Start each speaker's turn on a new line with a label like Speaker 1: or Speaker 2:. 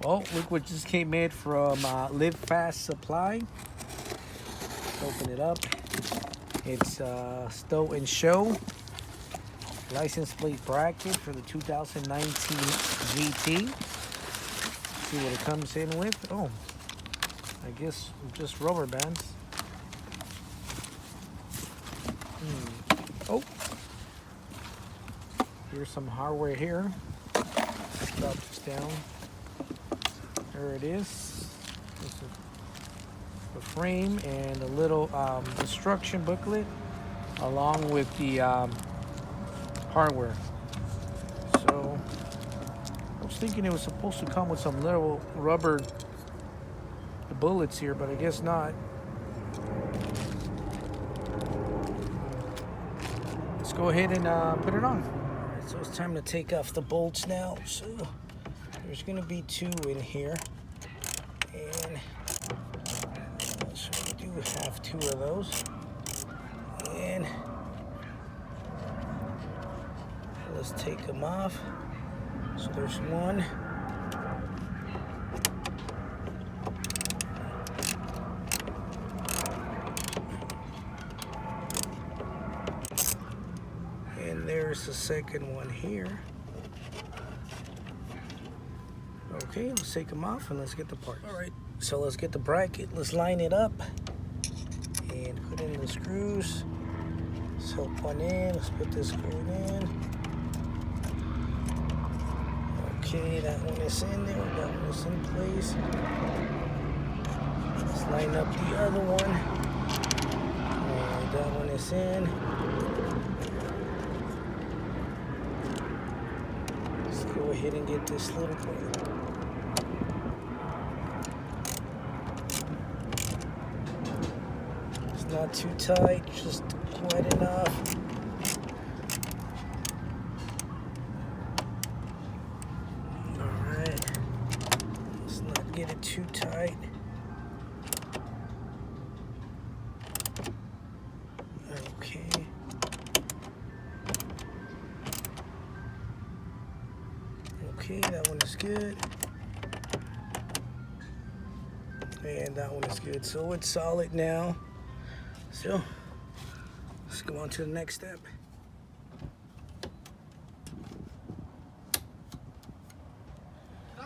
Speaker 1: Oh, look what just came in from Live Fast Supply. Let's open it up. It's Stow and Show license plate bracket for the 2019 GT. See what it comes in with. Oh, I guess just rubber bands. Oh, here's some hardware here. Let's drop this down. There it is. This is the frame and a little instruction booklet along with the hardware. So I was thinking it was supposed to come with some little rubber bullets here, but I guess not. Let's go ahead and put it on. All right, so it's time to take off the bolts now. So there's going to be 2 in here, and so we do have 2 of those. And let's take them off. So there's 1. And there's the second one here. Okay, let's take them off and let's get the parts. All right, so let's get the bracket. Let's line it up and put in the screws. Let's help one in. Let's put this screw in. Okay, that one is in there. That one is in place. Let's line up the other one. And that one is in. Let's go ahead and get this little part. It's not too tight, just quite enough. Alright. Let's not get it too tight. Okay. Okay, that one is good. And that one is good. So it's solid now. So let's go on to the next step.